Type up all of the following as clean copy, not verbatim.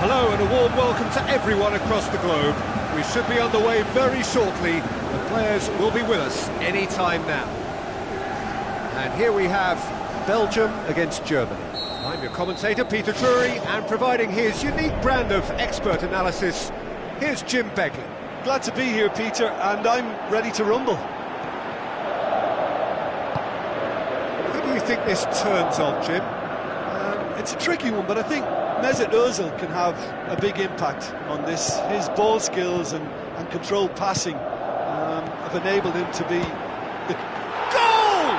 Hello and a warm welcome to everyone across the globe. We should be underway very shortly. The players will be with us any time now. And here we have Belgium against Germany. I'm your commentator, Peter Drury, and providing his unique brand of expert analysis, here's Jim Beglin. Glad to be here, Peter, and I'm ready to rumble. Who do you think this turns on, Jim? It's a tricky one, but I think Mesut Ozil can have a big impact on this. His ball skills and controlled passing have enabled him to be the goal!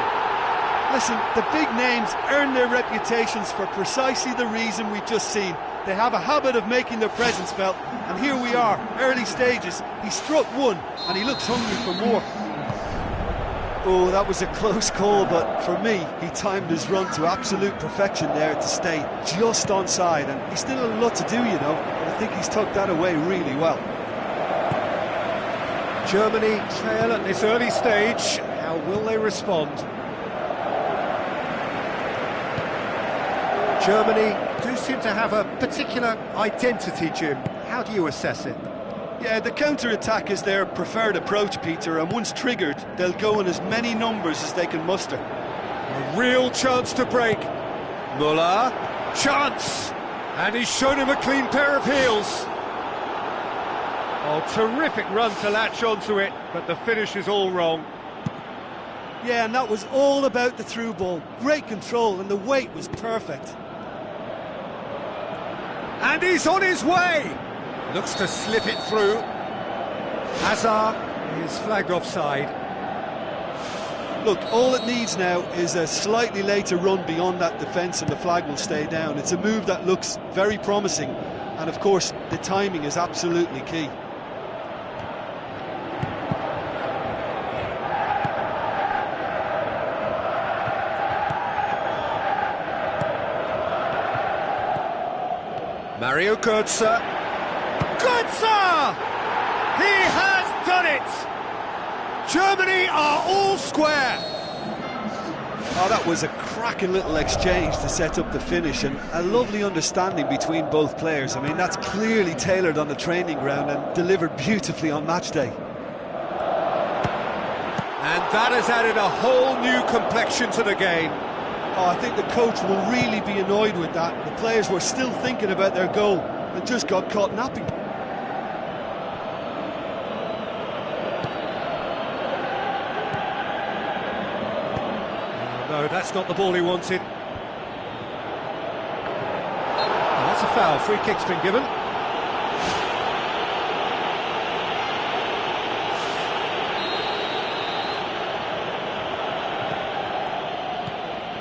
Listen, the big names earn their reputations for precisely the reason we've just seen. They have a habit of making their presence felt, and here we are, early stages. He struck one, and he looks hungry for more. Oh, that was a close call, but for me, he timed his run to absolute perfection there to stay just onside, and he's still a lot to do, you know, but I think he's tucked that away really well. Germany trail at this early stage. How will they respond? Germany do seem to have a particular identity, Jim. How do you assess it? Yeah, the counter-attack is their preferred approach, Peter, and once triggered, they'll go in as many numbers as they can muster. A real chance to break. Müller, chance! And he's shown him a clean pair of heels. Oh, terrific run to latch onto it, but the finish is all wrong. Yeah, and that was all about the through ball. Great control, and the weight was perfect. And he's on his way! Looks to slip it through. Hazard is flagged offside. Look, all it needs now is a slightly later run beyond that defence and the flag will stay down. It's a move that looks very promising, and of course the timing is absolutely key. Mario Götze. Götze! He has done it! Germany are all square! Oh, that was a cracking little exchange to set up the finish, and a lovely understanding between both players. I mean, that's clearly tailored on the training ground and delivered beautifully on match day. And that has added a whole new complexion to the game. Oh, I think the coach will really be annoyed with that. The players were still thinking about their goal and just got caught napping. No, that's not the ball he wanted. Oh, that's a foul. Free kick's been given.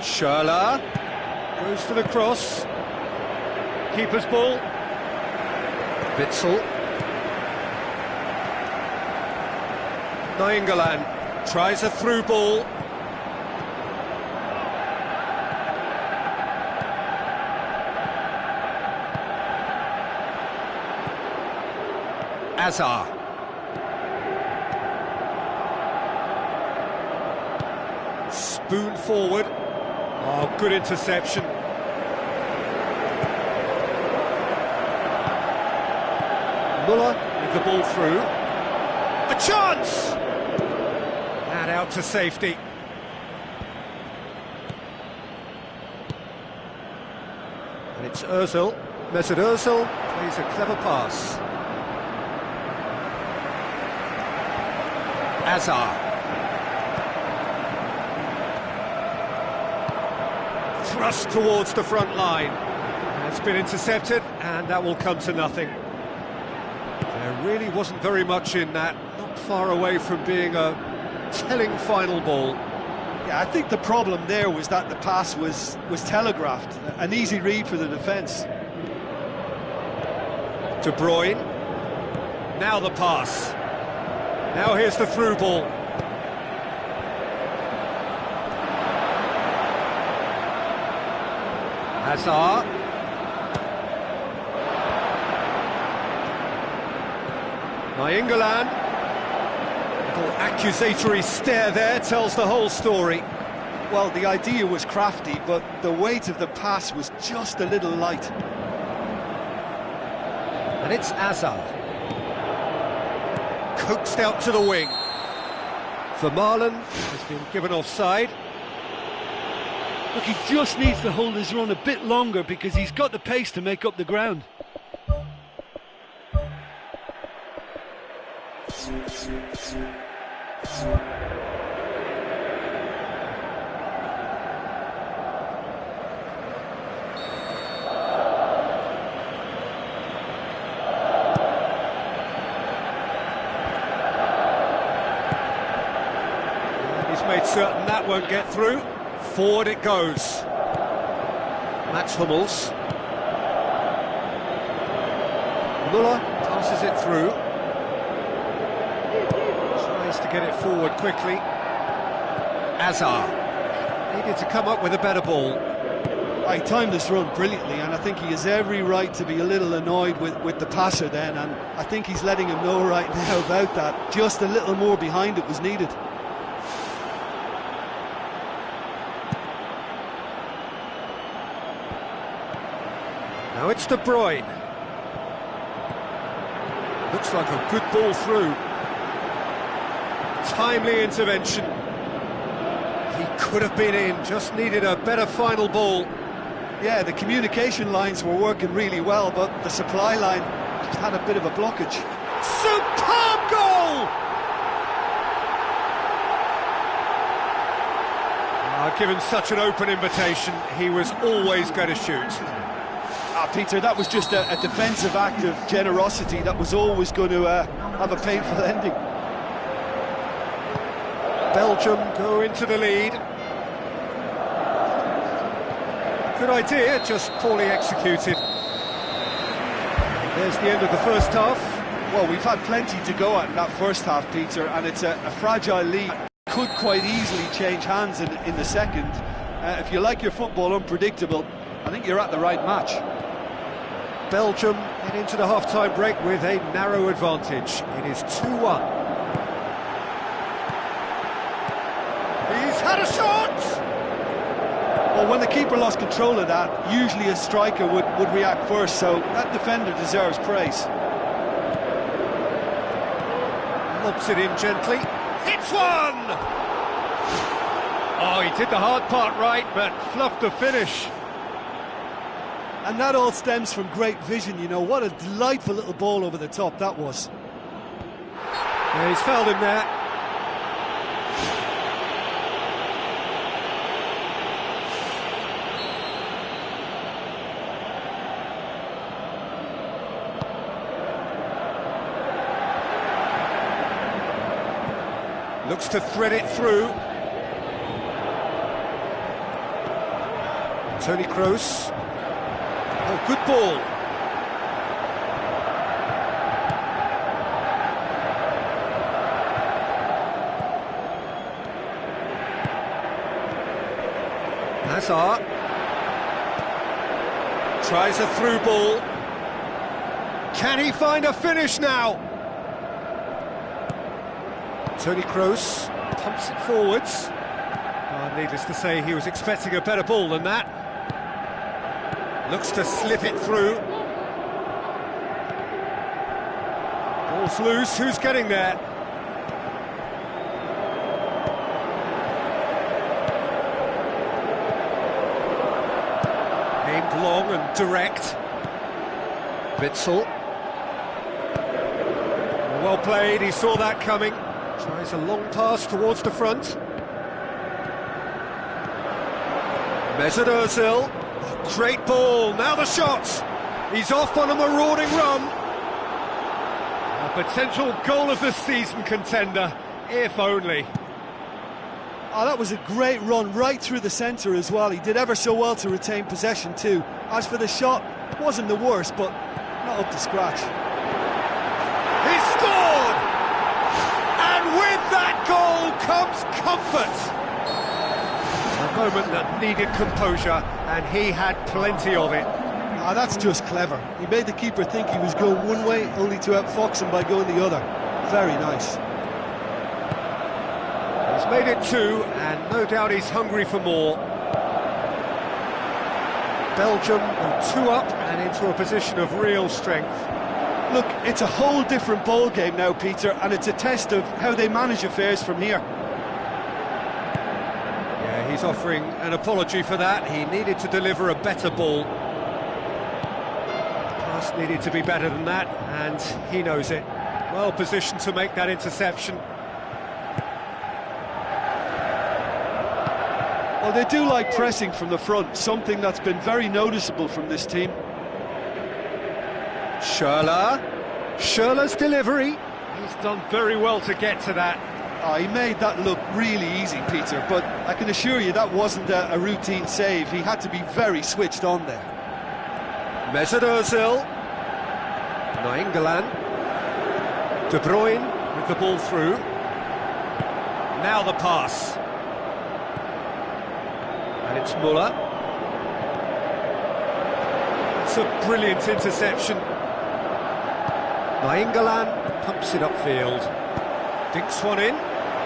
Schürrle goes for the cross. Keeper's ball. Witsel. Nainggolan tries a through ball. Hazard. Spoon forward. Oh, good interception. Müller with the ball through. A chance! And out to safety. It's Ozil. Mesut Ozil plays a clever pass. Azar. Thrust towards the front line. It's been intercepted, and that will come to nothing. There really wasn't very much in that, not far away from being a telling final ball. Yeah, I think the problem there was that the pass was telegraphed. An easy read for the defence. De Bruyne. Now the pass. Now here's the through ball. Hazard. Nainggolan. Little accusatory stare there tells the whole story. Well, the idea was crafty, but the weight of the pass was just a little light. And it's Hazard. Coaxed out to the wing. Vermaelen has been given offside. Look, he just needs to hold his run a bit longer because he's got the pace to make up the ground. He's made certain that won't get through. Forward it goes. Mats Hummels. Müller passes it through. Tries to get it forward quickly. Azar. Needed to come up with a better ball. He timed this run brilliantly, and I think he has every right to be a little annoyed with the passer then, and I think he's letting him know right now about that. Just a little more behind it was needed. Now it's De Bruyne. Looks like a good ball through. Timely intervention. He could have been in, just needed a better final ball. Yeah, the communication lines were working really well, but the supply line just had a bit of a blockage. Superb goal! Given such an open invitation, he was always going to shoot. Peter, that was just a defensive act of generosity that was always going to have a painful ending. Belgium go into the lead. Good idea, just poorly executed. There's the end of the first half. Well, we've had plenty to go at in that first half, Peter, and it's a fragile lead. Could quite easily change hands in the second. If you like your football unpredictable, I think you're at the right match. Belgium head into the half-time break with a narrow advantage. It is 2-1. He's had a shot! Well, when the keeper lost control of that, usually a striker would react first, so that defender deserves praise. Lobs it in gently. Hits one! Oh, he did the hard part right, but fluffed the finish. And that all stems from great vision, you know. What a delightful little ball over the top that was. Yeah, he's fouled him there. Looks to thread it through. Toni Kroos. Oh, good ball. Hazard. Tries a through ball. Can he find a finish now? Toni Kroos pumps it forwards. Needless to say, he was expecting a better ball than that. Looks to slip it through. Ball's loose, who's getting there? Aimed long and direct. Witsel. Well played, he saw that coming. Tries a long pass towards the front. Mesut Ozil. Great ball, now the shots. He's off on a marauding run. A potential goal of the season contender, if only. Oh, that was a great run right through the centre as well. He did ever so well to retain possession too. As for the shot, it wasn't the worst, but not up to scratch. He scored! And with that goal comes comfort. A moment that needed composure, and he had plenty of it. Ah, that's just clever. He made the keeper think he was going one way, only to outfox him by going the other. Very nice. He's made it 2, and no doubt he's hungry for more. Belgium are 2 up and into a position of real strength. Look, it's a whole different ball game now, Peter, and it's a test of how they manage affairs from here. Yeah, he's offering an apology for that. He needed to deliver a better ball. Pass needed to be better than that, and he knows it. Well positioned to make that interception. Well, they do like pressing from the front, something that's been very noticeable from this team. Schürrle. Schürrle's delivery. He's done very well to get to that. Oh, he made that look really easy, Peter, but I can assure you that wasn't a routine save. He had to be very switched on there. Mesut Ozil. Nainggolan. De Bruyne with the ball through. Now the pass. And it's Müller. It's a brilliant interception. Nainggolan pumps it upfield. Dinks one in.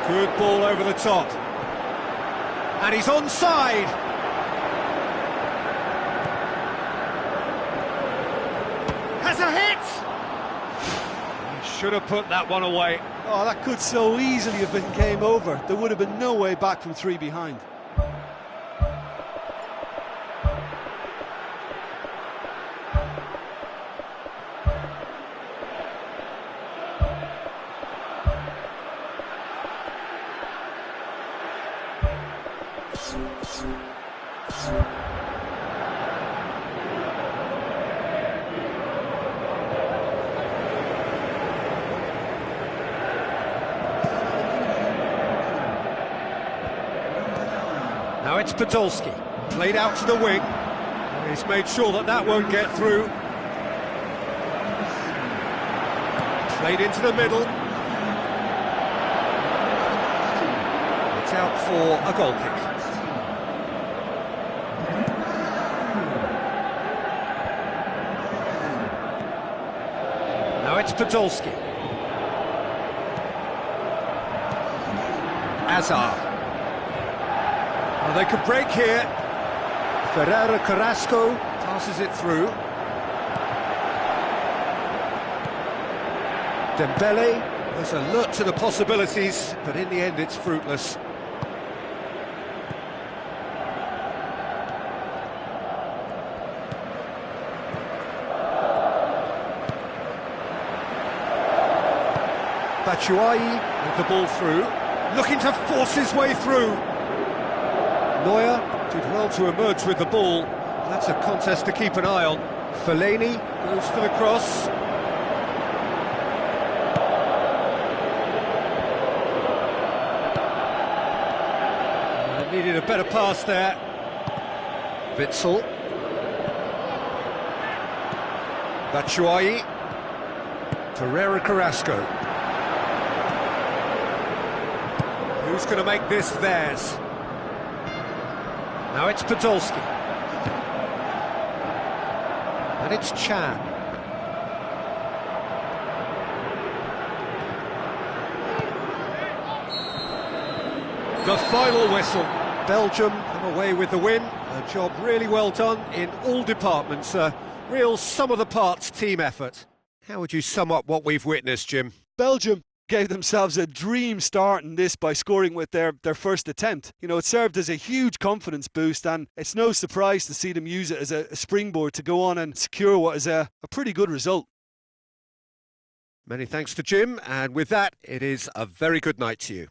Good ball over the top. And he's onside. Has a hit! He should have put that one away. Oh, that could so easily have been game over. There would have been no way back from 3 behind. Now it's Podolski, played out to the wing. He's made sure that that won't get through. Played into the middle. It's out for a goal kick. Now it's Podolski. Azar. Well, they could break here. Ferreira Carrasco passes it through. Dembele was alert to the possibilities, but in the end it's fruitless. Batshuayi with the ball through, looking to force his way through. Neuer did well to emerge with the ball. That's a contest to keep an eye on. Fellaini goes for the cross. Needed a better pass there. Witsel. Batshuayi. Ferreira Carrasco. Who's going to make this theirs? Now it's Podolski. And it's Chan. The final whistle. Belgium come away with the win. A job really well done in all departments. A real sum-of-the-parts team effort. How would you sum up what we've witnessed, Jim? Belgium gave themselves a dream start in this by scoring with their first attempt. You know, it served as a huge confidence boost, and it's no surprise to see them use it as a springboard to go on and secure what is a pretty good result. Many thanks to Jim, and with that, it is a very good night to you.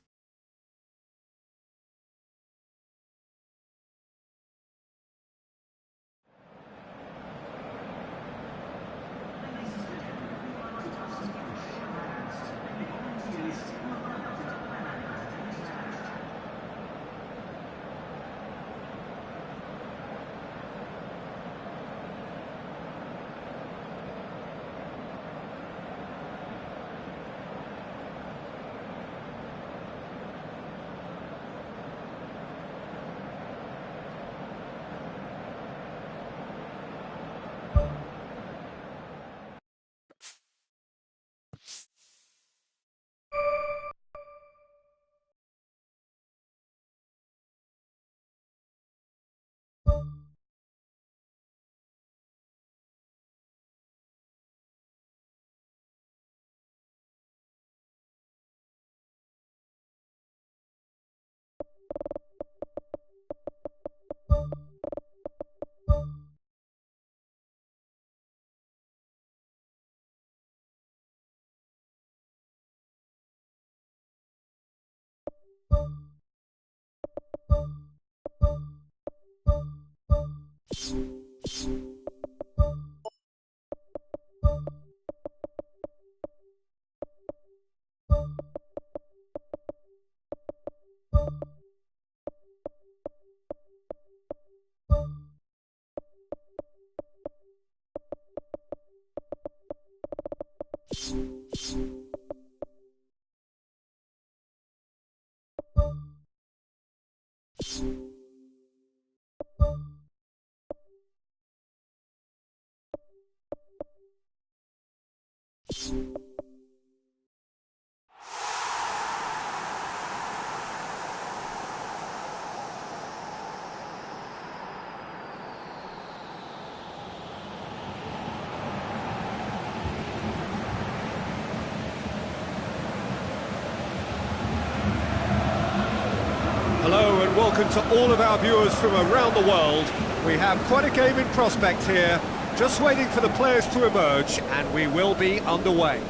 Hello and welcome to all of our viewers from around the world. We have quite a game in prospect here, just waiting for the players to emerge, and we will be underway.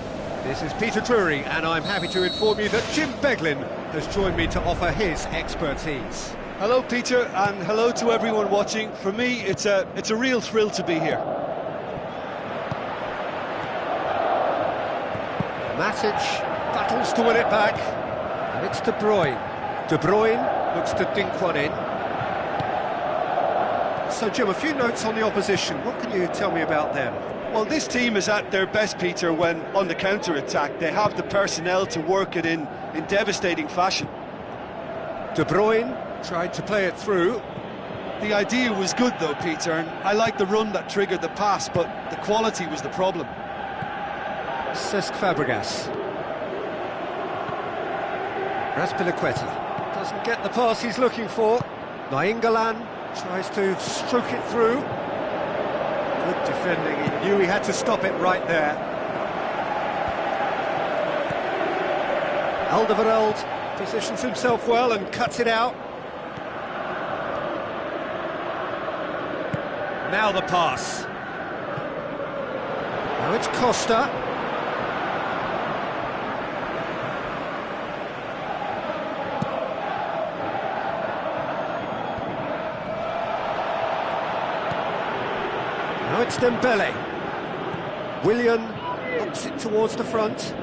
This is Peter Drury, and I'm happy to inform you that Jim Beglin has joined me to offer his expertise. Hello, Peter, and hello to everyone watching. For me, it's a real thrill to be here. Matic battles to win it back, and it's De Bruyne. De Bruyne looks to dink one in. So, Jim, a few notes on the opposition. What can you tell me about them? Well, this team is at their best, Peter, when on the counter-attack. They have the personnel to work it in devastating fashion. De Bruyne tried to play it through. The idea was good, though, Peter, and I like the run that triggered the pass, but the quality was the problem. Cesc Fabregas. Azpilicueta doesn't get the pass he's looking for. Nainggolan tries to stroke it through. Good defending, he knew he had to stop it right there. Alderweireld positions himself well and cuts it out. Now the pass. Now it's Costa. Now it's Dembele. Willian knocks it towards the front.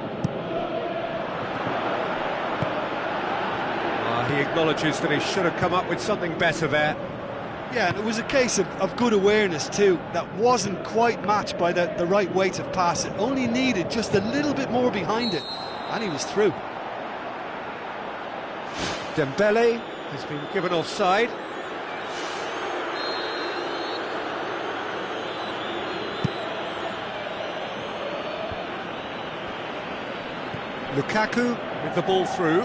He acknowledges that he should have come up with something better there. Yeah, and it was a case of good awareness too, that wasn't quite matched by the right weight of pass. It only needed just a little bit more behind it, and he was through. Dembele has been given offside. Lukaku with the ball through,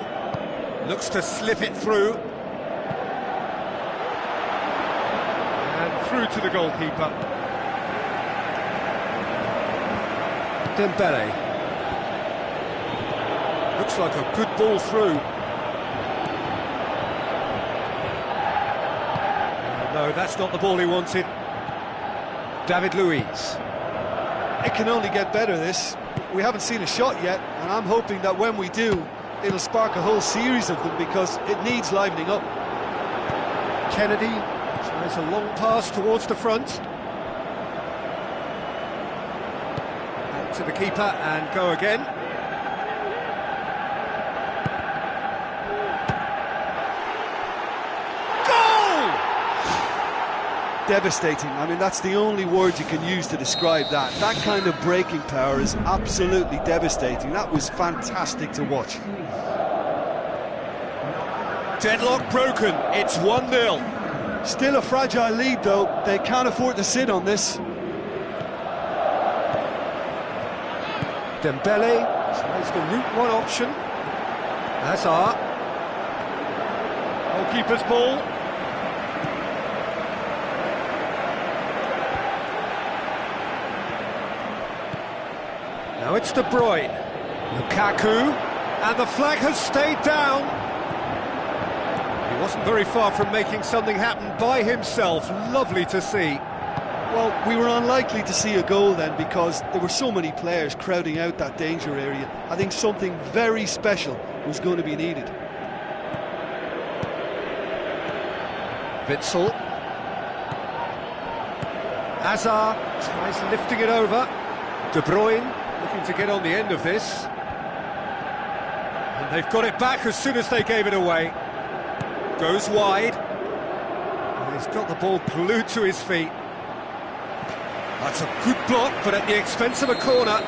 looks to slip it through. And through to the goalkeeper. Dembele. Looks like a good ball through. No, that's not the ball he wanted. David Luiz. It can only get better, this. We haven't seen a shot yet, and I'm hoping that when we do, it'll spark a whole series of them, because it needs livening up. Kennedy tries a long pass towards the front. Back to the keeper and go again. Devastating. I mean, that's the only word you can use to describe that. That kind of breaking power is absolutely devastating. That was fantastic to watch. Deadlock broken. It's 1-0. Still a fragile lead, though. They can't afford to sit on this. Dembele tries the route one option. Hazard. Goalkeeper's ball. Now it's De Bruyne, Lukaku, and the flag has stayed down. He wasn't very far from making something happen by himself. Lovely to see. Well, we were unlikely to see a goal then, because there were so many players crowding out that danger area. I think something very special was going to be needed. Witsel. Hazard tries lifting it over. De Bruyne looking to get on the end of this. And they've got it back as soon as they gave it away. Goes wide. And he's got the ball glued to his feet. That's a good block, but at the expense of a corner.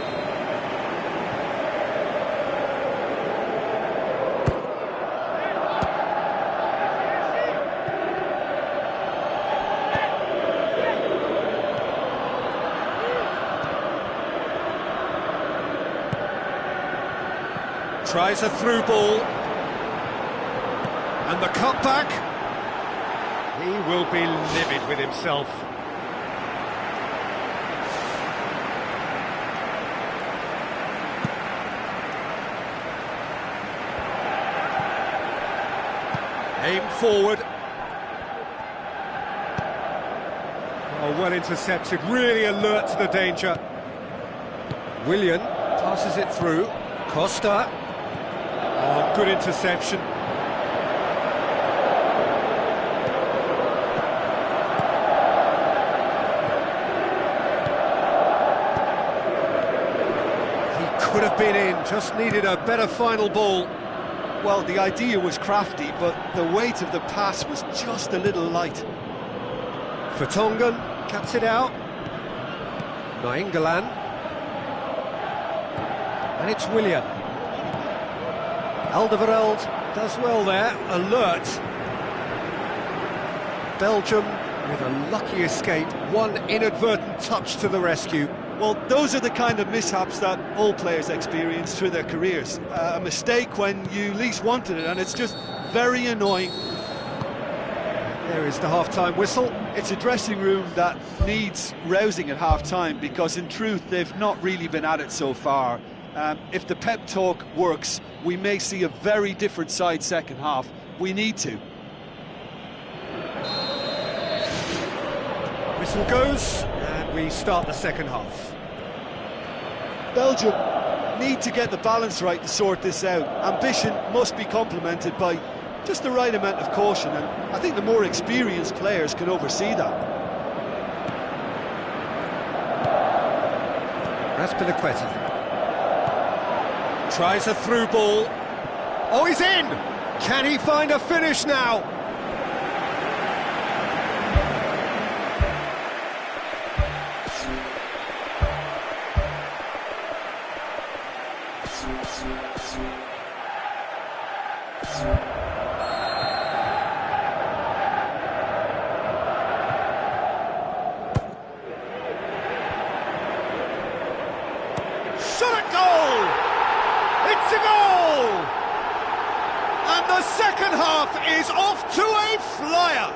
Tries a through ball, and the cutback. He will be livid with himself. Aim forward. Oh, well intercepted, really alert to the danger. Willian passes it through. Costa. Oh, good interception. He could have been in, just needed a better final ball. Well, the idea was crafty, but the weight of the pass was just a little light. Vertonghen cuts it out. Nainggolan. And it's Willian. Alderweireld does well there, alert. Belgium with a lucky escape, one inadvertent touch to the rescue. Well, those are the kind of mishaps that all players experience through their careers. A mistake when you least wanted it, and it's just very annoying. There is the half-time whistle. It's a dressing room that needs rousing at half-time, because in truth they've not really been at it so far. If the pep talk works, we may see a very different side second half. We need to. Whistle goes, and we start the second half. Belgium need to get the balance right to sort this out. Ambition must be complemented by just the right amount of caution, and I think the more experienced players can oversee that. Azpilicueta tries a through ball. Oh, he's in! Can he find a finish now? Shot at goal! It's a goal! And the second half is off to a flyer!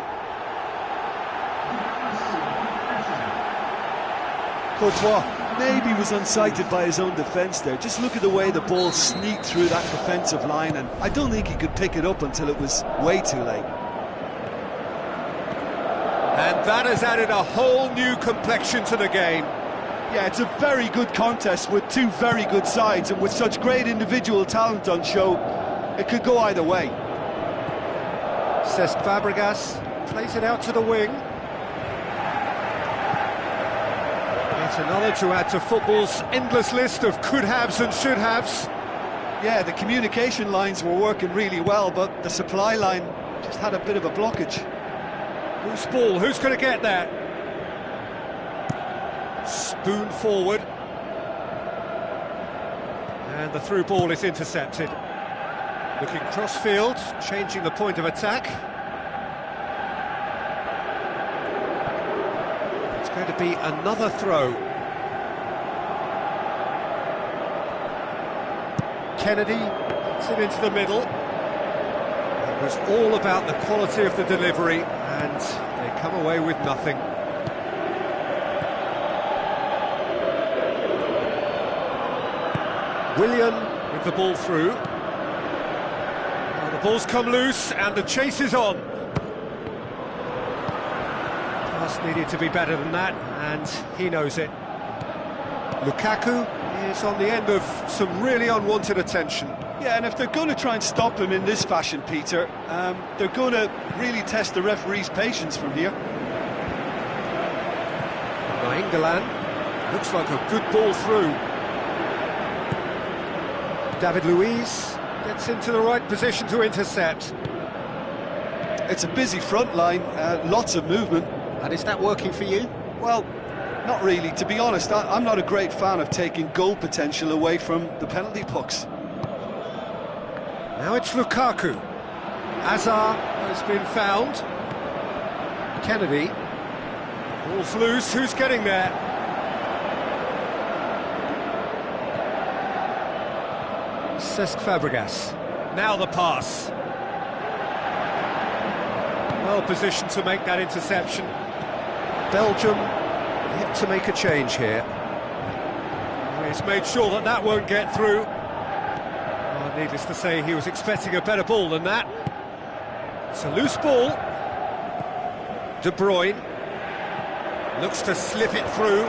Courtois maybe was unsighted by his own defence there. Just look at the way the ball sneaked through that defensive line, and I don't think he could pick it up until it was way too late. And that has added a whole new complexion to the game. Yeah, it's a very good contest with two very good sides, and with such great individual talent on show, it could go either way. Cesc Fabregas plays it out to the wing. Yet another to add to football's endless list of could-haves and should-haves. Yeah, the communication lines were working really well, but the supply line just had a bit of a blockage. Whose ball? Who's going to get that? Spoon forward. And the through ball is intercepted. Looking cross-field, changing the point of attack. It's going to be another throw. Kennedy gets it into the middle. It was all about the quality of the delivery, and they come away with nothing. Willian with the ball through. Now the ball's come loose and the chase is on. Pass needed to be better than that, and he knows it. Lukaku is on the end of some really unwanted attention. Yeah, and if they're going to try and stop him in this fashion, Peter, they're going to really test the referee's patience from here. Nainggolan looks like a good ball through. David Luiz gets into the right position to intercept. It's a busy front line, lots of movement. And is that working for you? Well, not really. To be honest, I'm not a great fan of taking goal potential away from the penalty box. Now it's Lukaku. Hazard has been found. Kennedy. Ball's loose. Who's getting there? Cesc Fabregas. Now the pass. Well positioned to make that interception. Belgium yet to make a change here. He's made sure that that won't get through. Oh, needless to say, he was expecting a better ball than that. It's a loose ball. De Bruyne looks to slip it through.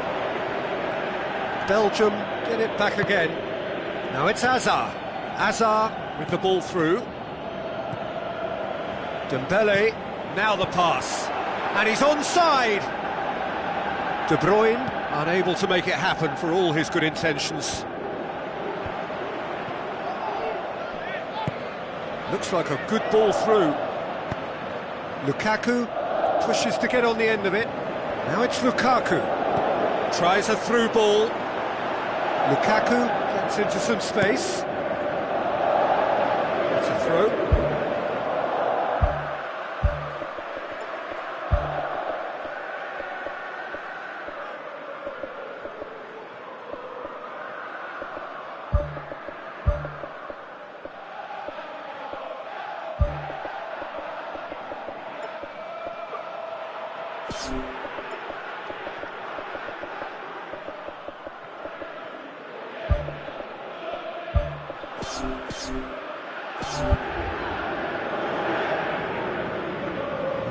Belgium get it back again. Now it's Hazard. Hazard with the ball through. Dembele, now the pass. And he's onside. De Bruyne unable to make it happen for all his good intentions. Looks like a good ball through. Lukaku pushes to get on the end of it. Now it's Lukaku. Tries a through ball. Lukaku gets into some space. It's a throw.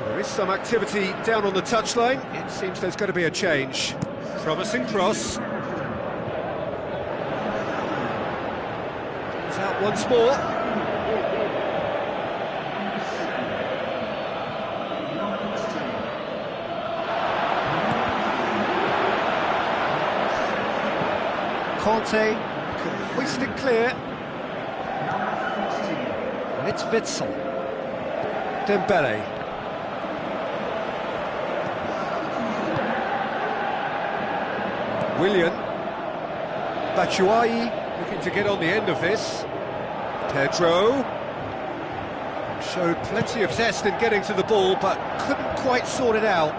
There is some activity down on the touchline. It seems there's going to be a change. Promising cross. It's out once more. Conte can hoist it clear. And it's Witsel. Dembele. Willian. Batshuayi looking to get on the end of this. Pedro showed plenty of zest in getting to the ball, but couldn't quite sort it out.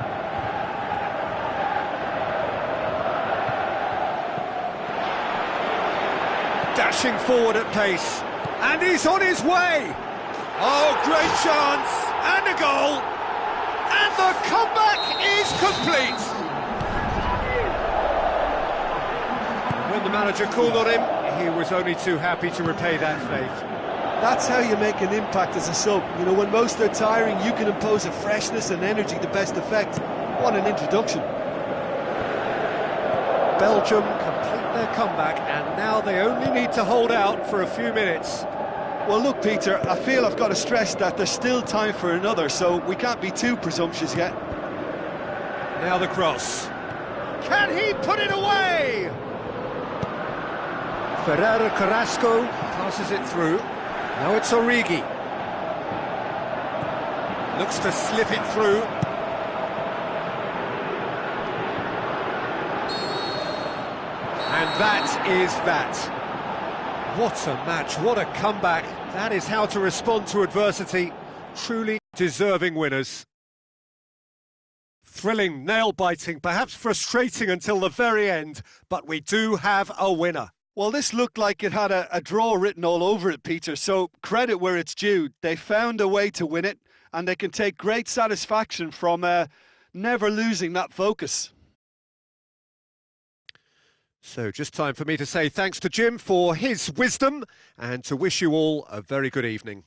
Dashing forward at pace, and he's on his way. Oh, great chance, and a goal, and the comeback is complete. When the manager called on him, he was only too happy to repay that faith. That's how you make an impact as a sub. You know, when most are tiring, you can impose a freshness and energy to best effect. What an introduction. Belgium complete their comeback, and now they only need to hold out for a few minutes. Well, look, Peter, I feel I've got to stress that there's still time for another, so we can't be too presumptuous yet. Now the cross. Can he put it away? Ferreira Carrasco passes it through. Now it's Origi. Looks to slip it through. And that is that. What a match, what a comeback. That is how to respond to adversity. Truly deserving winners. Thrilling, nail-biting, perhaps frustrating until the very end, but we do have a winner. Well, this looked like it had a draw written all over it, Peter, so credit where it's due. They found a way to win it, and they can take great satisfaction from never losing that focus. So just time for me to say thanks to Jim for his wisdom and to wish you all a very good evening.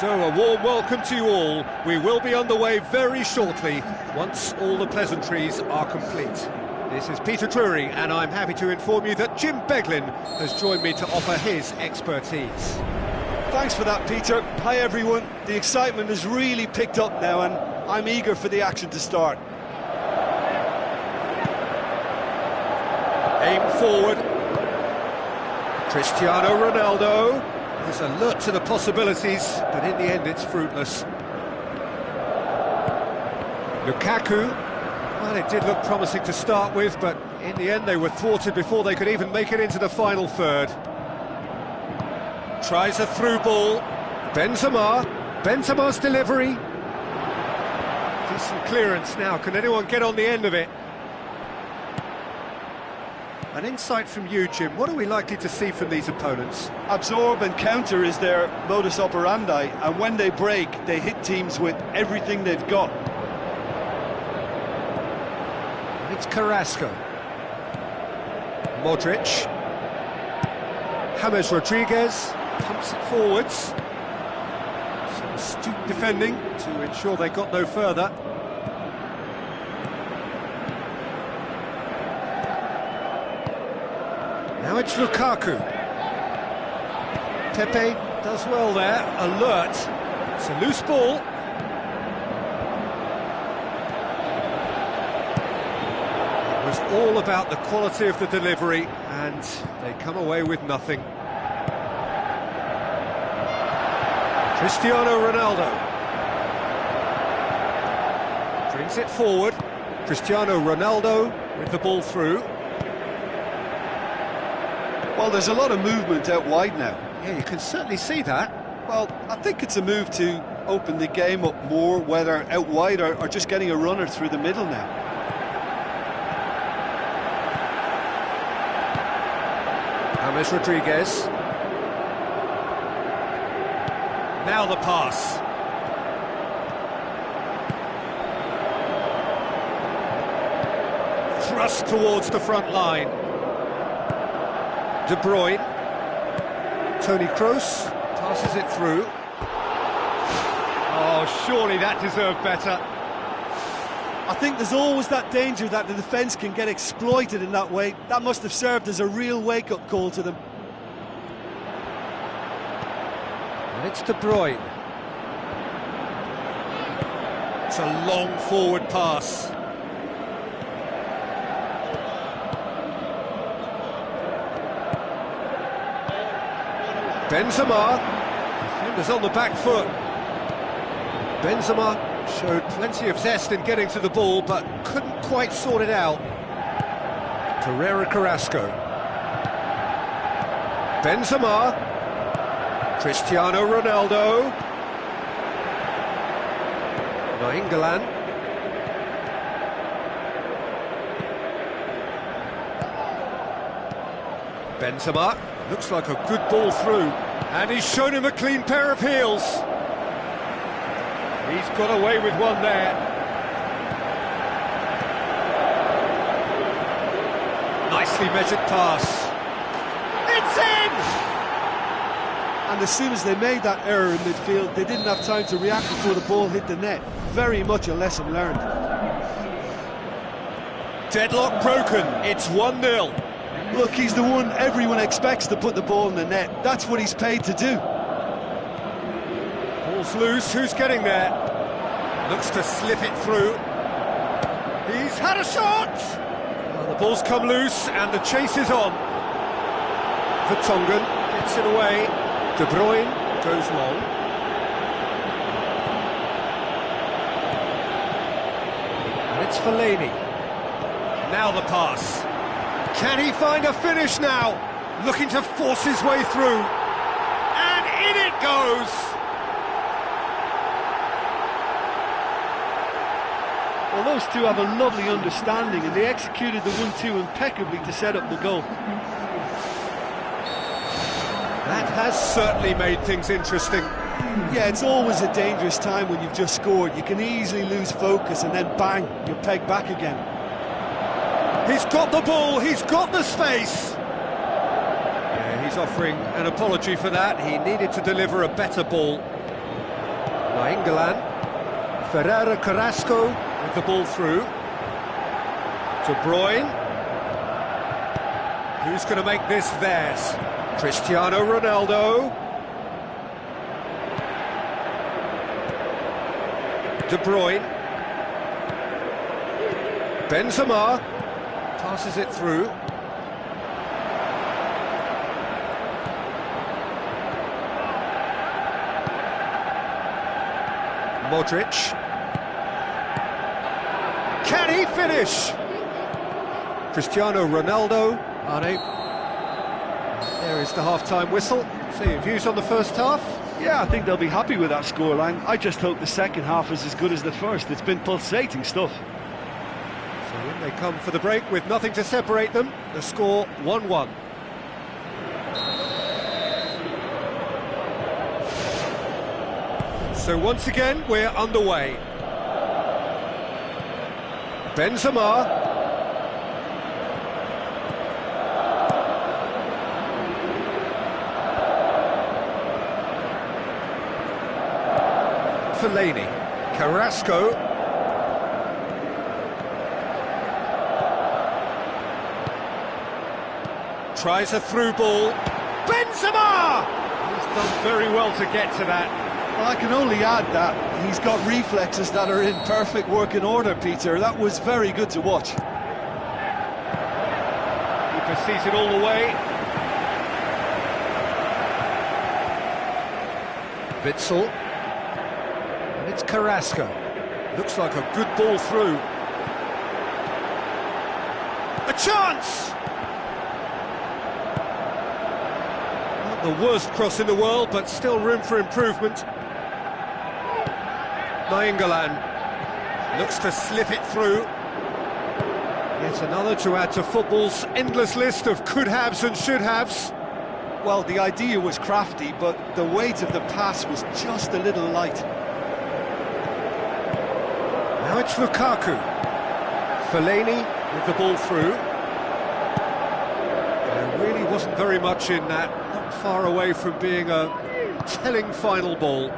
So a warm welcome to you all. We will be underway very shortly, once all the pleasantries are complete. This is Peter Drury, and I'm happy to inform you that Jim Beglin has joined me to offer his expertise. Thanks for that, Peter. Hi, everyone. The excitement has really picked up now, and I'm eager for the action to start. Aim forward. Cristiano Ronaldo is alert to the possibilities, but in the end it's fruitless. Lukaku, well, it did look promising to start with, but in the end they were thwarted before they could even make it into the final third. Tries a through ball. Benzema's delivery. Decent clearance now, can anyone get on the end of it? An insight from you, Jim. What are we likely to see from these opponents? Absorb and counter is their modus operandi, and when they break, they hit teams with everything they've got. It's Carrasco. Modric. James Rodriguez pumps it forwards. Some astute defending to ensure they got no further. Now it's Lukaku. Pepe does well there, alert. It's a loose ball. It was all about the quality of the delivery, and they come away with nothing. Cristiano Ronaldo brings it forward. Cristiano Ronaldo with the ball through. Well, there's a lot of movement out wide now. Yeah, you can certainly see that. Well, I think it's a move to open the game up more, whether out wide or just getting a runner through the middle now. James Rodriguez. Now the pass. Thrust towards the front line. De Bruyne. Toni Kroos passes it through. Oh, surely that deserved better. I think there's always that danger that the defence can get exploited in that way. That must have served as a real wake-up call to them. And it's De Bruyne. It's a long forward pass. Benzema, defenders on the back foot. Benzema showed plenty of zest in getting to the ball, but couldn't quite sort it out. Pereira Carrasco. Benzema. Cristiano Ronaldo. Nainggolan. Benzema. Looks like a good ball through, and he's shown him a clean pair of heels. He's got away with one there. Nicely measured pass. It's in! And as soon as they made that error in midfield, they didn't have time to react before the ball hit the net. Very much a lesson learned. Deadlock broken, it's 1-0. Look, he's the one everyone expects to put the ball in the net. That's what he's paid to do. Ball's loose, who's getting there? Looks to slip it through. He's had a shot! Well, the ball's come loose and the chase is on. Vertonghen gets it away. De Bruyne goes long. And it's Fellaini. Now the pass. Can he find a finish now? Looking to force his way through. And in it goes! Well, those two have a lovely understanding, and they executed the 1-2 impeccably to set up the goal. That has certainly made things interesting. Yeah, it's always a dangerous time when you've just scored. You can easily lose focus and then bang, you're pegged back again. He's got the ball, he's got the space. Yeah, he's offering an apology for that. He needed to deliver a better ball. Nainggolan. Ferreira Carrasco with the ball through. De Bruyne. Who's going to make this theirs? Cristiano Ronaldo. De Bruyne. Benzema passes it through. Modric. Can he finish? Cristiano Ronaldo. There is the half-time whistle. So your views on the first half? Yeah, I think they'll be happy with that scoreline. I just hope the second half is as good as the first. It's been pulsating stuff. So in they come for the break with nothing to separate them. The score 1-1. So once again, we're underway. Benzema. Fellaini. Carrasco. Tries a through ball. Benzema! He's done very well to get to that. Well, I can only add that he's got reflexes that are in perfect working order, Peter. That was very good to watch. Keeper sees it all the way. Witsel. And it's Carrasco. Looks like a good ball through. A chance! Not the worst cross in the world, but still room for improvement. Nainggolan looks to slip it through. Yet another to add to football's endless list of could-haves and should-haves. Well, the idea was crafty, but the weight of the pass was just a little light. Now it's Lukaku. Fellaini with the ball through. There really wasn't very much in that, not far away from being a telling final ball.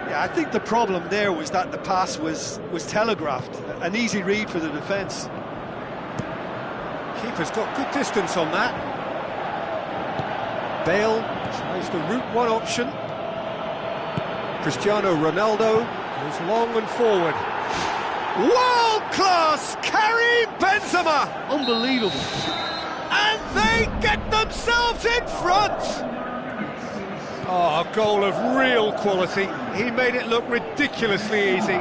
Yeah, I think the problem there was that the pass was telegraphed. An easy read for the defence. Keeper's got good distance on that. Bale tries the route one option. Cristiano Ronaldo goes long and forward. World-class Karim Benzema! Unbelievable. And they get themselves in front! Oh, a goal of real quality. He made it look ridiculously easy.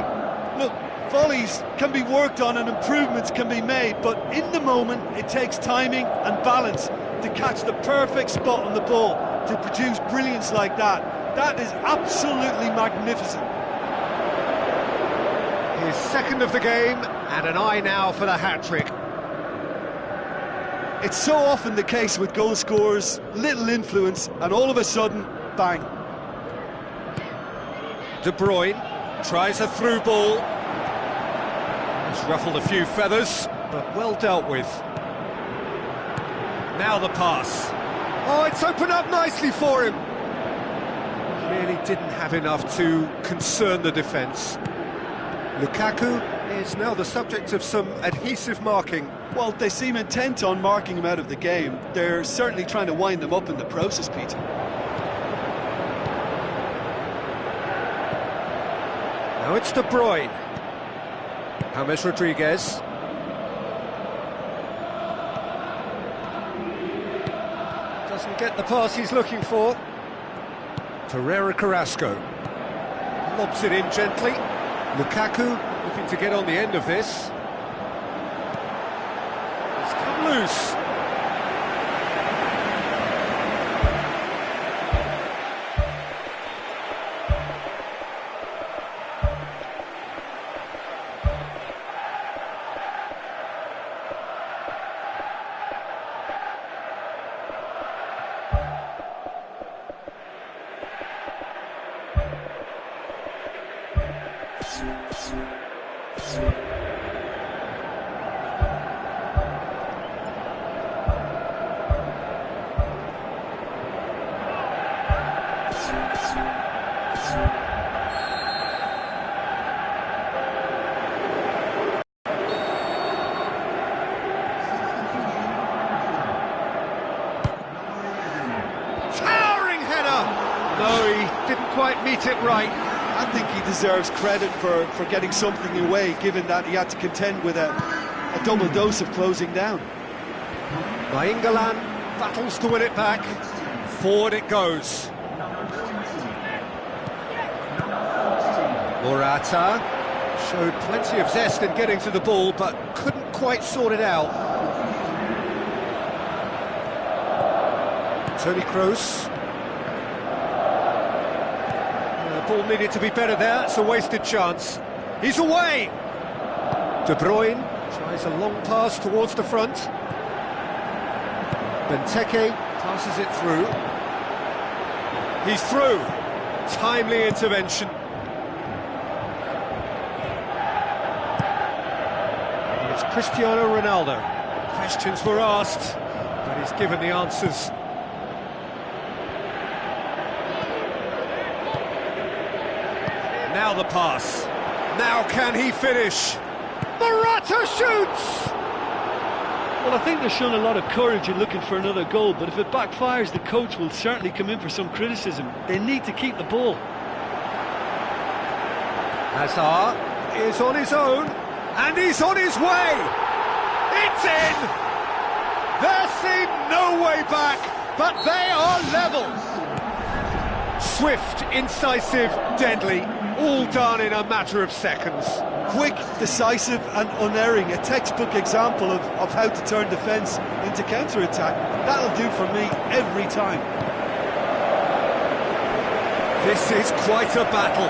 Look, volleys can be worked on and improvements can be made, but in the moment it takes timing and balance to catch the perfect spot on the ball to produce brilliance like that. That is absolutely magnificent. His second of the game, and an eye now for the hat-trick. It's so often the case with goal scorers, little influence, and all of a sudden, bang. De Bruyne tries a through ball. It's ruffled a few feathers, but well dealt with. Now the pass. Oh, it's opened up nicely for him. Really didn't have enough to concern the defence. Lukaku is now the subject of some adhesive marking. Well, they seem intent on marking him out of the game. They're certainly trying to wind him up in the process, Peter. Now it's De Bruyne. James Rodriguez. Doesn't get the pass he's looking for. Ferreira Carrasco. Lobs it in gently. Lukaku looking to get on the end of this. It's come loose. meet it right. I think he deserves credit for getting something away, given that he had to contend with a double dose of closing down. Nainggolan battles to win it back. Forward it goes. Morata showed plenty of zest in getting to the ball, but couldn't quite sort it out. Toni Kroos. The ball needed to be better there, it's a wasted chance. He's away! De Bruyne tries a long pass towards the front. Benteke passes it through. He's through. Timely intervention. And it's Cristiano Ronaldo. Questions were asked, but he's given the answers. Now the pass. Now can he finish? Morata shoots! Well, I think they've shown a lot of courage in looking for another goal, but if it backfires, the coach will certainly come in for some criticism. They need to keep the ball. Hazard is on his own, and he's on his way! It's in! There seemed no way back, but they are level! Swift, incisive, deadly, all done in a matter of seconds. Quick, decisive and unerring, a textbook example of how to turn defence into counter-attack. That'll do for me every time. This is quite a battle.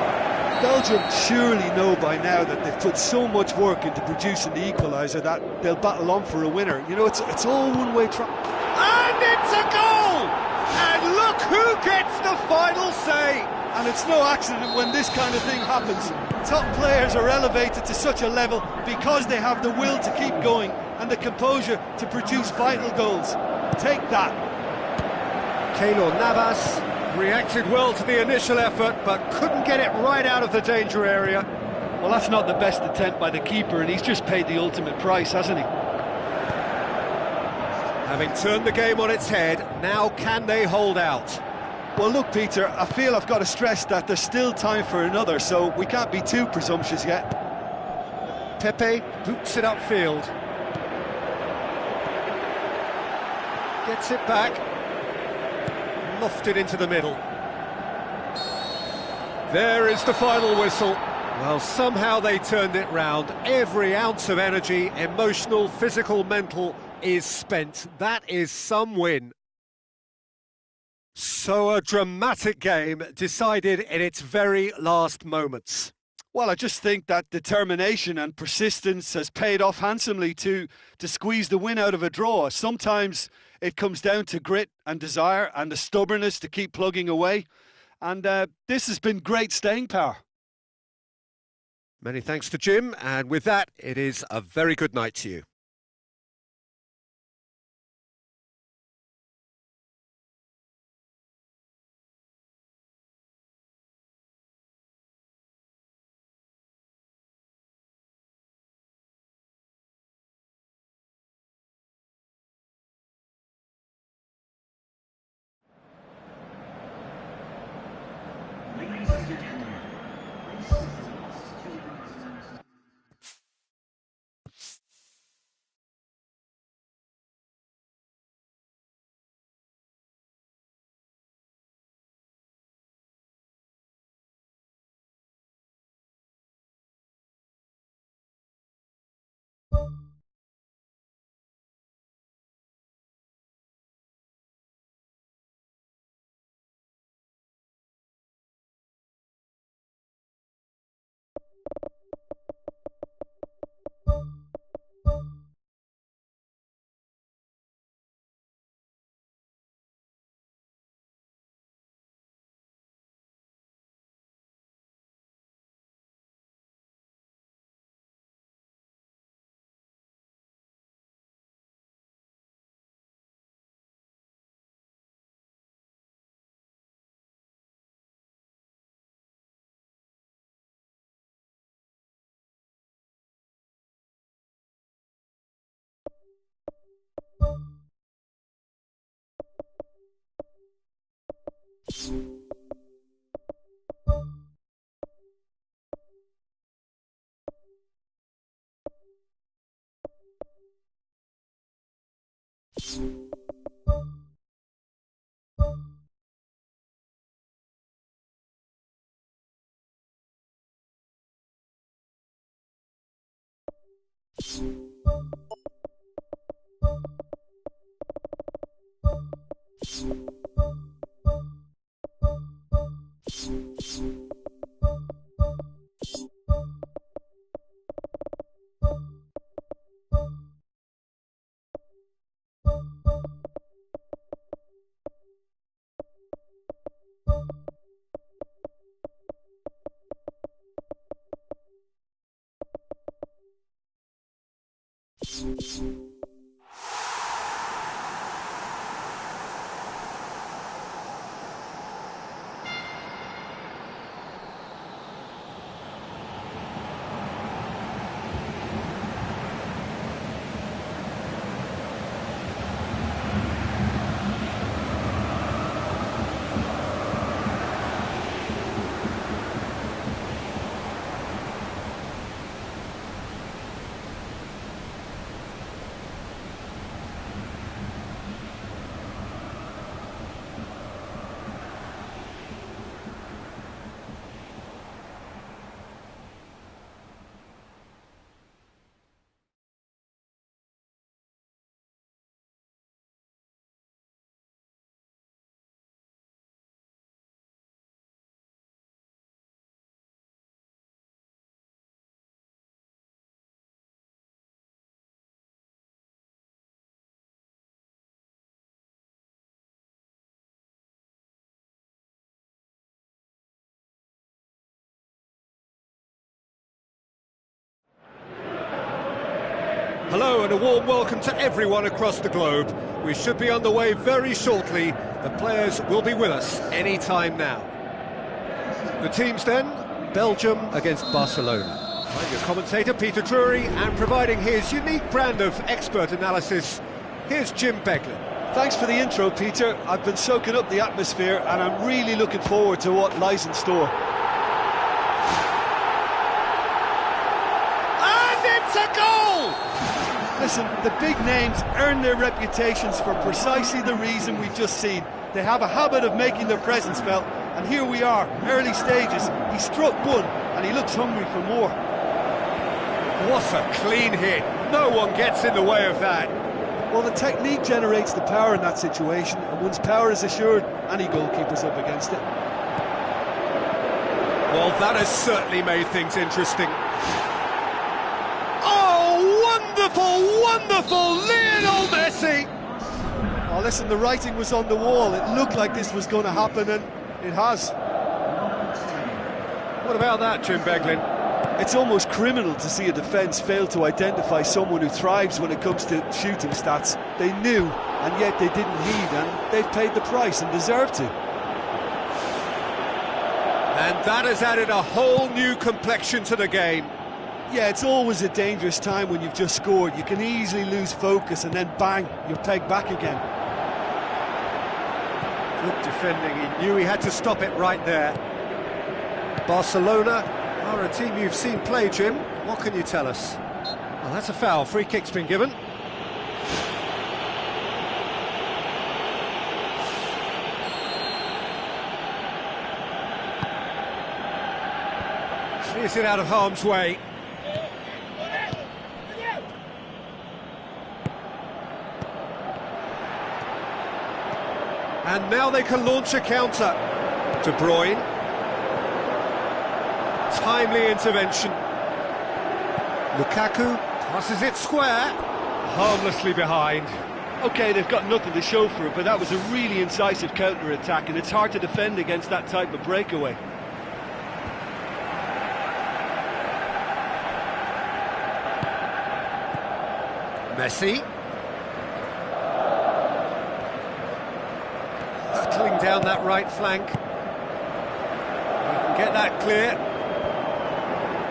Belgium surely know by now that they've put so much work into producing the equaliser that they'll battle on for a winner. You know, it's all one-way traffic. And it's a goal! And look who gets the final say! And it's no accident when this kind of thing happens. Top players are elevated to such a level because they have the will to keep going and the composure to produce vital goals. Take that. Keylor Navas reacted well to the initial effort, but couldn't get it right out of the danger area. Well, that's not the best attempt by the keeper, and he's just paid the ultimate price, hasn't he? Having turned the game on its head, now can they hold out? Well, look, Peter, I feel I've got to stress that there's still time for another, so we can't be too presumptuous yet. Pepe boots it upfield. Gets it back. Lofted into the middle. There is the final whistle. Well, somehow they turned it round. Every ounce of energy, emotional, physical, mental, is spent. That is some win. So a dramatic game decided in its very last moments. Well, I just think that determination and persistence has paid off handsomely to squeeze the win out of a draw. Sometimes it comes down to grit and desire and the stubbornness to keep plugging away. And this has been great staying power. Many thanks to Jim, and with that, it is a very good night to you. Ladies and gentlemen, Hello and a warm welcome to everyone across the globe. We should be underway very shortly. The players will be with us any time now. The teams then, Belgium against Barcelona. I'm your commentator, Peter Drury, and providing his unique brand of expert analysis, here's Jim Beglin. Thanks for the intro, Peter. I've been soaking up the atmosphere and I'm really looking forward to what lies in store. And it's a goal! Listen, the big names earn their reputations for precisely the reason we've just seen. They have a habit of making their presence felt, and here we are, early stages. He struck one, and he looks hungry for more. What a clean hit. No one gets in the way of that. Well, the technique generates the power in that situation, and once power is assured, any goalkeeper's up against it. Well, that has certainly made things interesting. Oh, wonderful, wonderful Lionel Messi! Oh, listen, the writing was on the wall. It looked like this was going to happen, and it has. What about that, Jim Beglin? It's almost criminal to see a defence fail to identify someone who thrives when it comes to shooting stats. They knew, and yet they didn't heed, and they've paid the price and deserve to. And that has added a whole new complexion to the game. Yeah, it's always a dangerous time when you've just scored. You can easily lose focus and then bang, you're pegged back again. Good defending, he knew he had to stop it right there. Barcelona are a team you've seen play, Jim. What can you tell us? Well, that's a foul. Free kick's been given. Clears it out of harm's way. And now they can launch a counter. De Bruyne. Timely intervention. Lukaku passes it square. Harmlessly behind. OK, they've got nothing to show for it, but that was a really incisive counter-attack, and it's hard to defend against that type of breakaway. Messi. Hurtling down that right flank. He can get that clear.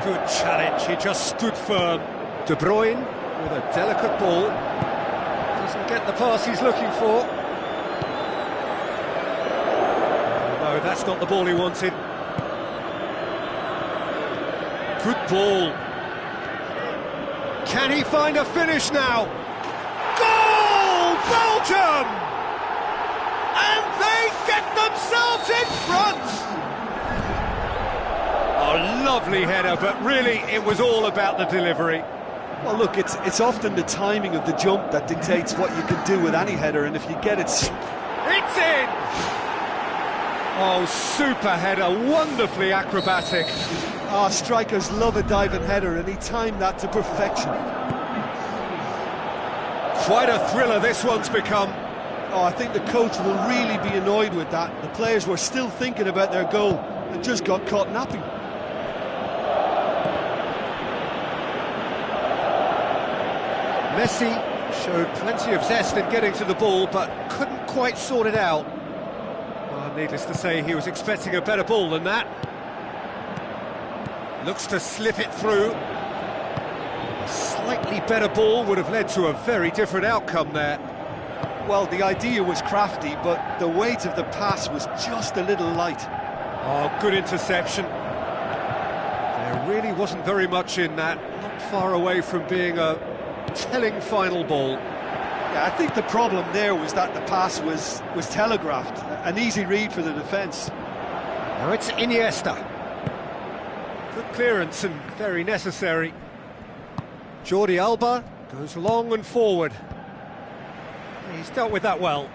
Good challenge, he just stood firm. De Bruyne with a delicate ball. Doesn't get the pass he's looking for. No, that's not the ball he wanted. Good ball. Can he find a finish now? Goal! Belgium! And they get themselves in front! Oh, lovely header, but really it was all about the delivery. Well, look, it's often the timing of the jump that dictates what you can do with any header, and if you get it... It's in! Oh, super header, wonderfully acrobatic. Ah, strikers love a diving header, and he timed that to perfection. Quite a thriller this one's become. Oh, I think the coach will really be annoyed with that. The players were still thinking about their goal and just got caught napping. Messi showed plenty of zest in getting to the ball, but couldn't quite sort it out. Well, needless to say, he was expecting a better ball than that. Looks to slip it through. A slightly better ball would have led to a very different outcome there. Well, the idea was crafty, but the weight of the pass was just a little light. Oh, good interception. There really wasn't very much in that, not far away from being a telling final ball. Yeah, I think the problem there was that the pass was telegraphed, an easy read for the defence. Now it's Iniesta. Good clearance and very necessary. Jordi Alba goes long and forward. He's dealt with that well.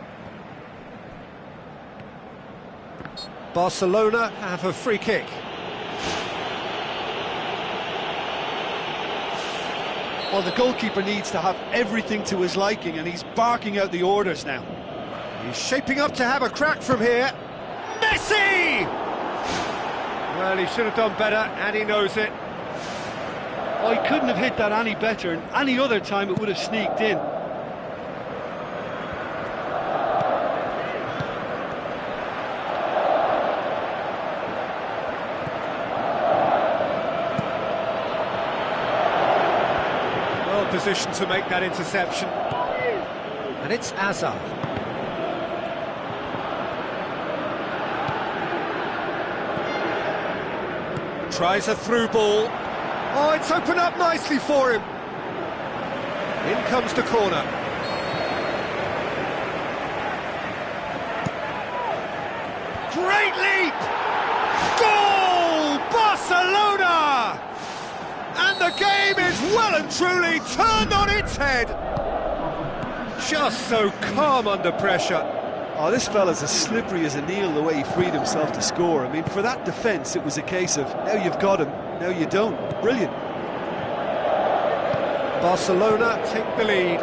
Barcelona have a free kick. Well, the goalkeeper needs to have everything to his liking, and he's barking out the orders now. He's shaping up to have a crack from here. Messi! Well, he should have done better, and he knows it. Oh, he couldn't have hit that any better, and any other time it would have sneaked in. Position to make that interception, and it's Hazard. Tries a through ball. Oh, it's opened up nicely for him. In comes the corner. Great leap! Goal! Barcelona! And the game is well and truly turned on its head. Just so calm under pressure. Oh, this fella's as slippery as an eel the way he freed himself to score. I mean, for that defence, it was a case of, now you've got him, now you don't. Brilliant. Barcelona take the lead.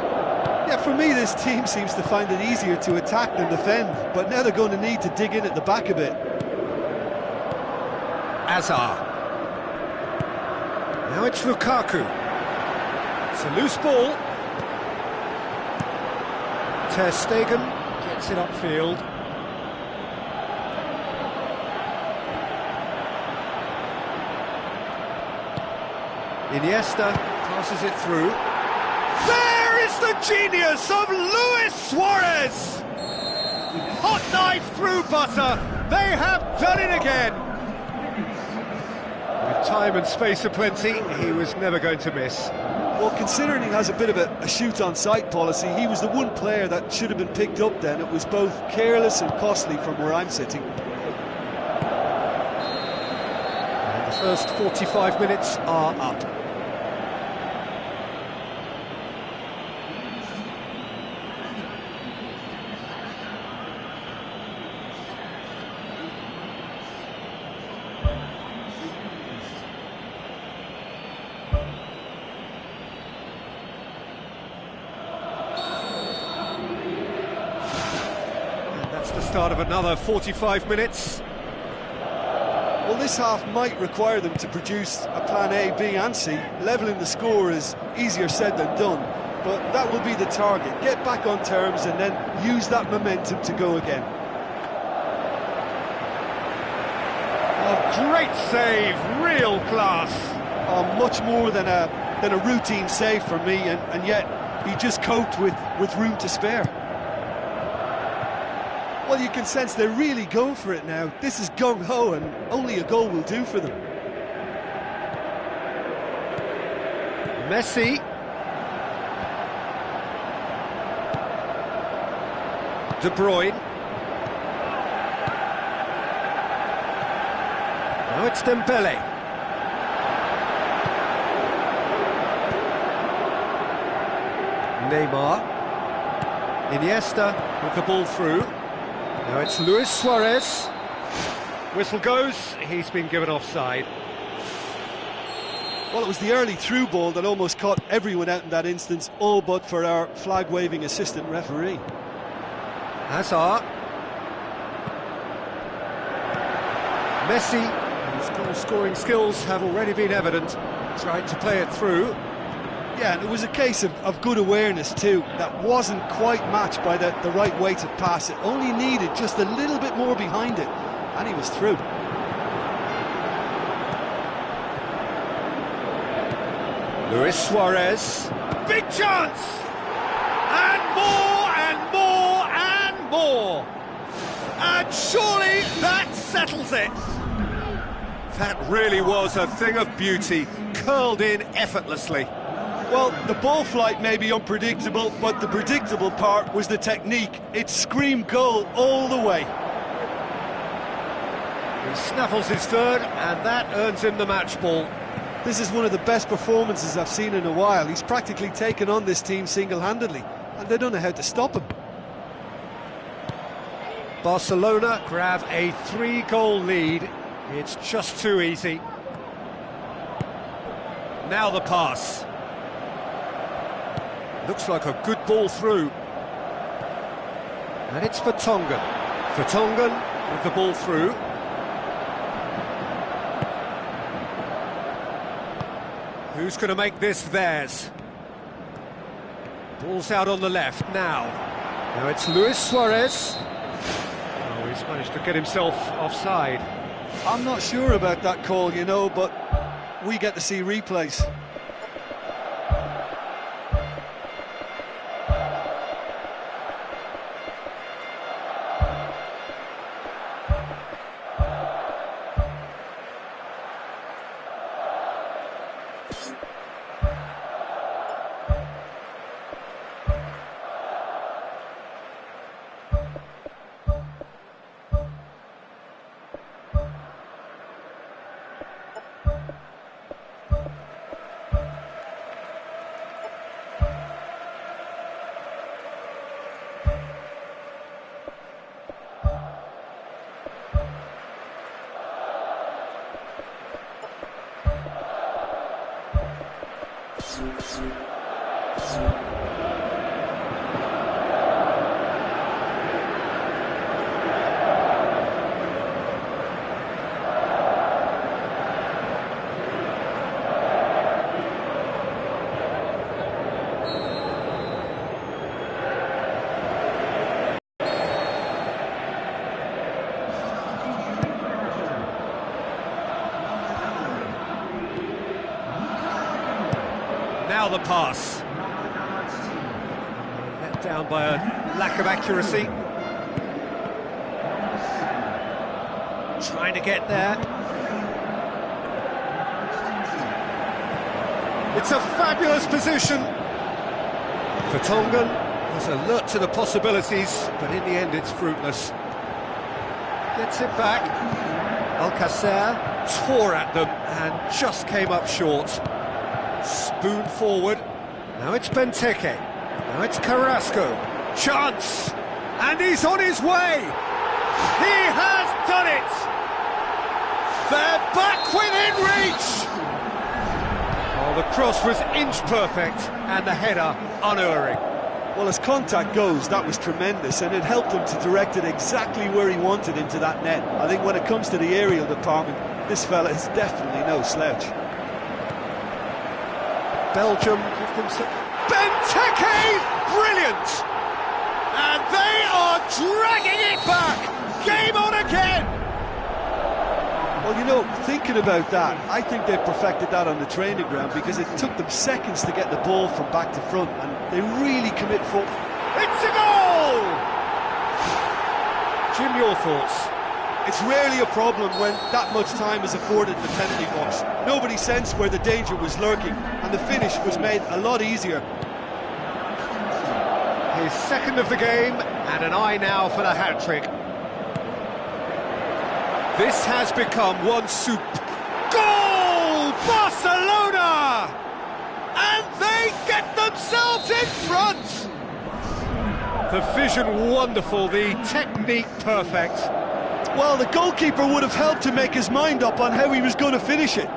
Yeah, for me, this team seems to find it easier to attack than defend, but now they're going to need to dig in at the back a bit. Hazard. Now it's Lukaku. It's a loose ball. Ter Stegen gets it upfield. Iniesta passes it through. There is the genius of Luis Suarez! Hot knife through butter. They have done it again. With time and space aplenty, he was never going to miss. Well, considering he has a bit of a shoot-on-sight policy, he was the one player that should have been picked up then. It was both careless and costly from where I'm sitting. And the first 45 minutes are up. Start of another 45 minutes. Well, this half might require them to produce a plan A, B and C. Levelling the score is easier said than done, but that will be the target. Get back on terms and then use that momentum to go again. A great save, real class. Much more than a routine save for me, and yet he just coped with room to spare. Well, you can sense they're really going for it now. This is gung-ho, and only a goal will do for them. Messi. De Bruyne. Now it's Dembele. Neymar. Iniesta with the ball through. Now it's Luis Suarez. Whistle goes, he's been given offside. Well, it was the early through ball that almost caught everyone out in that instance, all but for our flag-waving assistant referee. Hazard. Messi, whose goal-scoring skills have already been evident, tried to play it through. Yeah, and it was a case of good awareness too. That wasn't quite matched by the right weight of pass. It only needed just a little bit more behind it, and he was through. Luis Suarez. Big chance! And more and more and more! And surely that settles it! That really was a thing of beauty, curled in effortlessly. Well, the ball flight may be unpredictable, but the predictable part was the technique. It screamed goal all the way. He snaffles his third, and that earns him the match ball. This is one of the best performances I've seen in a while. He's practically taken on this team single-handedly, and they don't know how to stop him. Barcelona grab a 3-goal lead. It's just too easy. Now the pass. Looks like a good ball through. And it's Vertonghen. Vertonghen with the ball through. Who's going to make this theirs? Ball's out on the left now. Now it's Luis Suarez. Oh, he's managed to get himself offside. I'm not sure about that call, you know, but we get to see replays. Now the pass. Let down by a lack of accuracy. Trying to get there. It's a fabulous position. Vertonghen was alert to the possibilities, but in the end it's fruitless. Gets it back. Alcacer tore at them and just came up short. Spoon forward. Now it's Benteke. Now it's Carrasco. Chance! And he's on his way! He has done it! They're back within reach! Oh, the cross was inch perfect and the header unerring. Well, as contact goes, that was tremendous, and it helped him to direct it exactly where he wanted into that net. I think when it comes to the aerial department, this fella is definitely no slouch. Belgium give them some... Benteke! Brilliant! And they are dragging it back! Game on again! Well, you know, thinking about that, I think they've perfected that on the training ground, because it took them seconds to get the ball from back to front, and they really commit full... It's a goal! Jim, your thoughts? It's rarely a problem when that much time is afforded in the penalty box. Nobody sensed where the danger was lurking, and the finish was made a lot easier. His second of the game, And an eye now for the hat-trick. This has become one goal! Barcelona! And they get themselves in front! The vision wonderful, the technique perfect. Well, the goalkeeper would have helped to make his mind up on how he was going to finish it.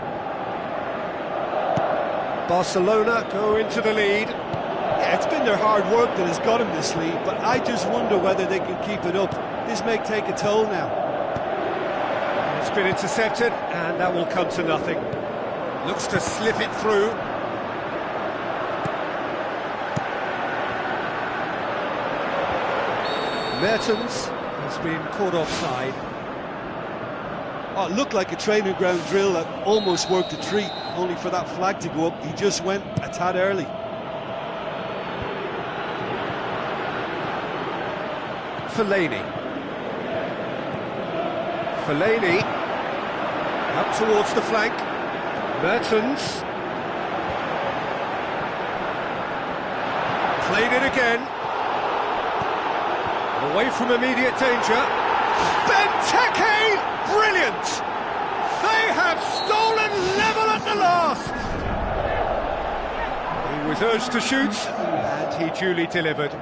Barcelona go into the lead. Yeah, it's been their hard work that has got them this lead, but I just wonder whether they can keep it up. This may take a toll now. It's been intercepted, and that will come to nothing. Looks to slip it through. Mertens has been caught offside. Oh, it looked like a training ground drill that almost worked a treat, only for that flag to go up. He just went a tad early. Fellaini up towards the flank. Mertens played it again. Away from immediate danger. Benteke! Brilliant! They have stolen level at the last! He was urged to shoot, and he duly delivered.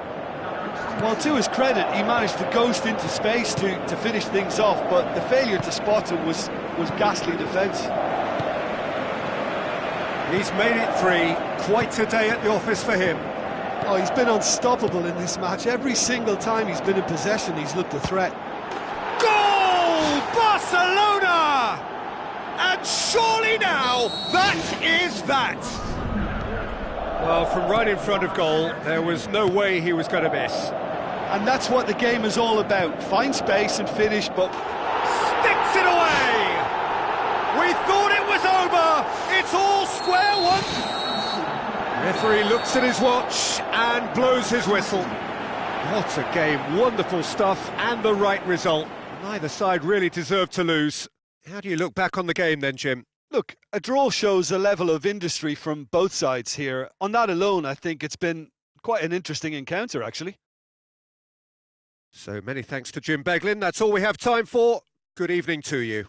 Well, to his credit, he managed to ghost into space to finish things off, but the failure to spot him was ghastly defence. He's made it three. Quite a day at the office for him. Oh, he's been unstoppable in this match. Every single time he's been in possession, he's looked a threat. Goal! Barcelona! And surely now, that is that! Well, from right in front of goal, there was no way he was going to miss. And that's what the game is all about. Find space and finish, but... Sticks it away! We thought it was over! It's all square one! Referee looks at his watch and blows his whistle. What a game, wonderful stuff, and the right result. Neither side really deserved to lose. How do you look back on the game then, Jim? Look, a draw shows a level of industry from both sides here. On that alone, I think it's been quite an interesting encounter, actually. So many thanks to Jim Beglin. That's all we have time for. Good evening to you.